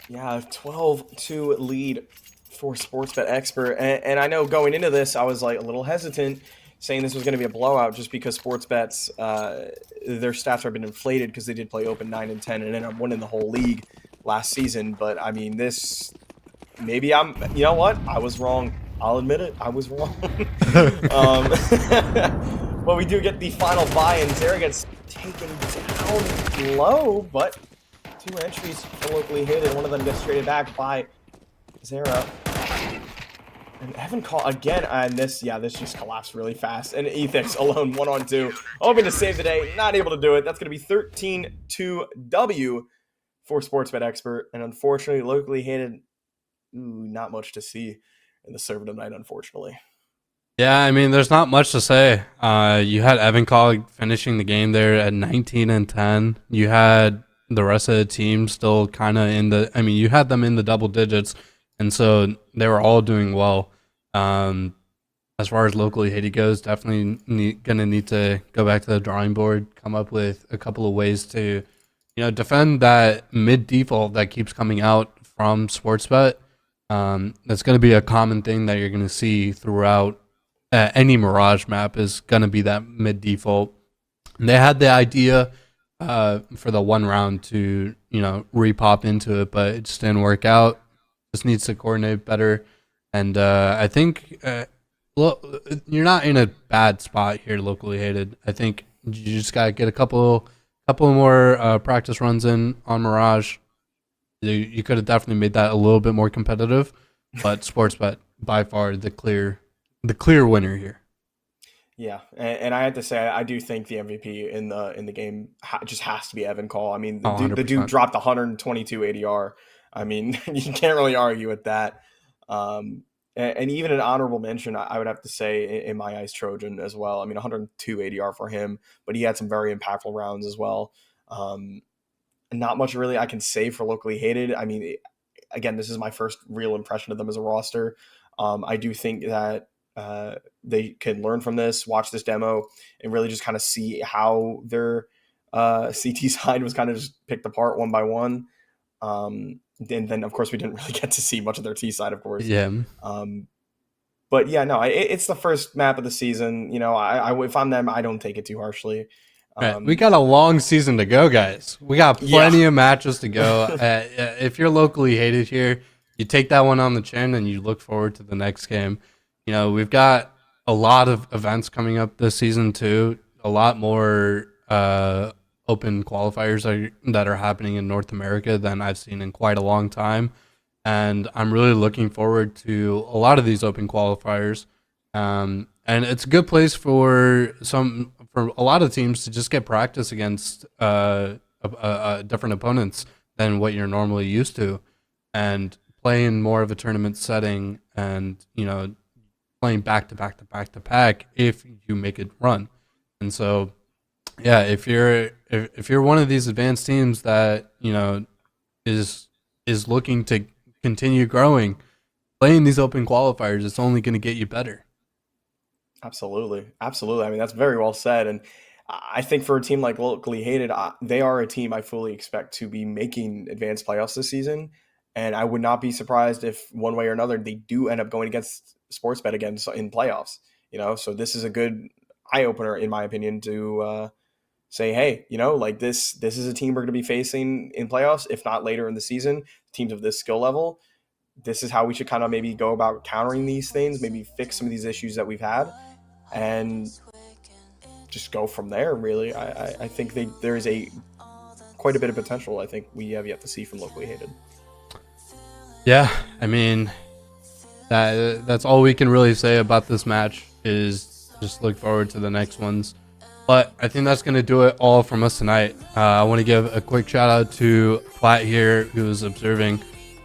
Yeah, 12-2 lead for SportsBetExpert. And I know going into this, I was like a little hesitant saying this was going to be a blowout just because SportsBet's their stats have been inflated because they did play open 9 and 10 and ended up winning the whole league last season. But I mean, this maybe you know what? I was wrong. I'll admit it. I was wrong. But we do get the final buy, and Zera gets taken down low, but 2 entries for locally hit, and one of them gets traded back by Zera. And Evan call again, and this just collapsed really fast. And Ethix alone 1-on-2, hoping to save the day, not able to do it. That's going to be 13-2 for Sportsbet Expert, and unfortunately, locally hated. Not much to see in the server tonight, unfortunately. Yeah, I mean, there's not much to say. You had Evan Cog finishing the game there at 19-10. You had the rest of the team still kind of you had them in the double digits, and so they were all doing well. As far as locally Haiti goes, definitely gonna need to go back to the drawing board, come up with a couple of ways to, defend that mid default that keeps coming out from Sportsbet. That's going to be a common thing that you're going to see throughout any Mirage map is going to be that mid default. And they had the idea for the one round to, repop into it, but it just didn't work out. Just needs to coordinate better. And I think you're not in a bad spot here locally hated. I think you just got to get a couple more practice runs in on Mirage. You could have definitely made that a little bit more competitive, but Sportsbet by far the clear winner here. Yeah, and I have to say I do think the MVP in the game just has to be Evan Call. I mean, the dude dropped 122 ADR. I mean, you can't really argue with that. And even an honorable mention, I would have to say, in my eyes, Trojan as well. I mean, 102 ADR for him, but he had some very impactful rounds as well. Not much really I can say for locally hated. I mean, again, this is my first real impression of them as a roster. I do think that they can learn from this, watch this demo, and really just kind of see how their CT side was kind of just picked apart one by one. And then, of course, we didn't really get to see much of their T side, of course. Yeah. But yeah, no, it's the first map of the season. If I'm them, I don't take it too harshly. Right. We got a long season to go, guys. We got plenty of matches to go. If you're locally hated here, you take that one on the chin and you look forward to the next game. We've got a lot of events coming up this season too. A lot more open qualifiers that are happening in North America than I've seen in quite a long time. And I'm really looking forward to a lot of these open qualifiers. And it's a good place for a lot of teams to just get practice against different opponents than what you're normally used to, and play in more of a tournament setting, and playing back to back if you make it run. And so, yeah, if you're one of these advanced teams that is looking to continue growing, playing these open qualifiers, it's only going to get you better. Absolutely. I mean, that's very well said. And I think for a team like locally hated, they are a team I fully expect to be making advanced playoffs this season. And I would not be surprised if one way or another they do end up going against Sportsbet again in playoffs. So this is a good eye opener, in my opinion, to say, hey, this is a team we're going to be facing in playoffs, if not later in the season. Teams of this skill level, this is how we should kind of maybe go about countering these things, maybe fix some of these issues that we've had, and just go from there. Really, I think there is quite a bit of potential. I think we have yet to see from locally hated. Yeah, I mean, that's all we can really say about this match, is just look forward to the next ones. But I think that's going to do it all from us tonight. I want to give a quick shout out to Platt here, who is observing.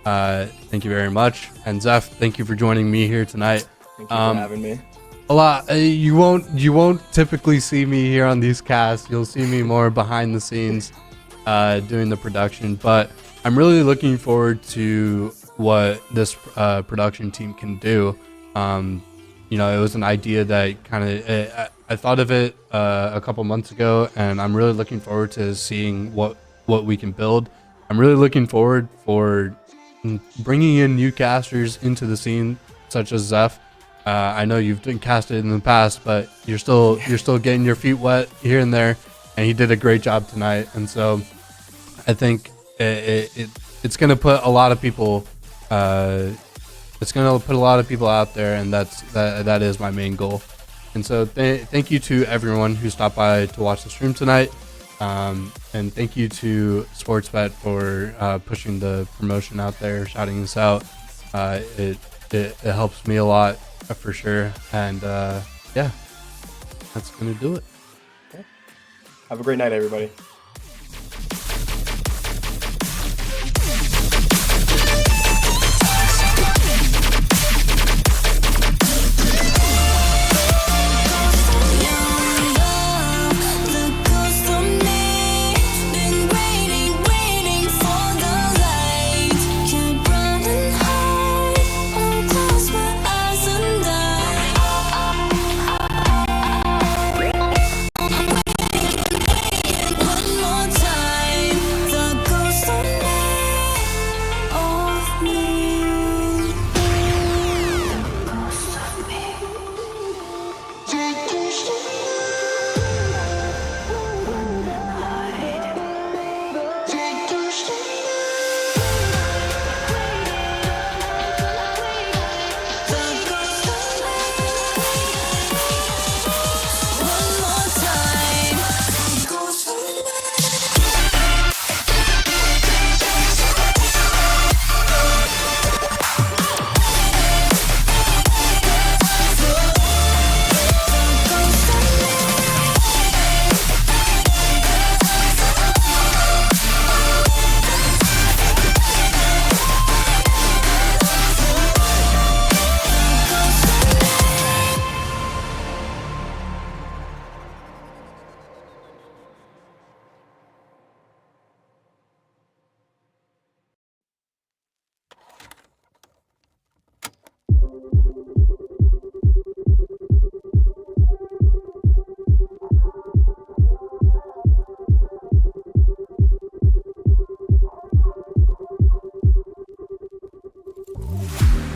Thank you very much. And Zeph, thank you for joining me here tonight. Thank you for having me. A lot. You won't typically see me here on these casts. You'll see me more behind the scenes, doing the production. But I'm really looking forward to what this production team can do. It was an idea that kind of I thought of it a couple months ago, and I'm really looking forward to seeing what we can build. I'm really looking forward for bringing in new casters into the scene, such as Zeph. I know you've been casted in the past, but you're still getting your feet wet here and there, and he did a great job tonight. And so I think it's going to put a lot of people. It's going to put a lot of people out there, and that is my main goal. And so thank you to everyone who stopped by to watch the stream tonight. And thank you to Sportsbet for pushing the promotion out there, shouting us out. it helps me a lot for sure. And yeah, that's gonna do it. Have a great night, everybody.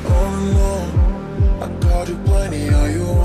Oh no, I called you plenty, are you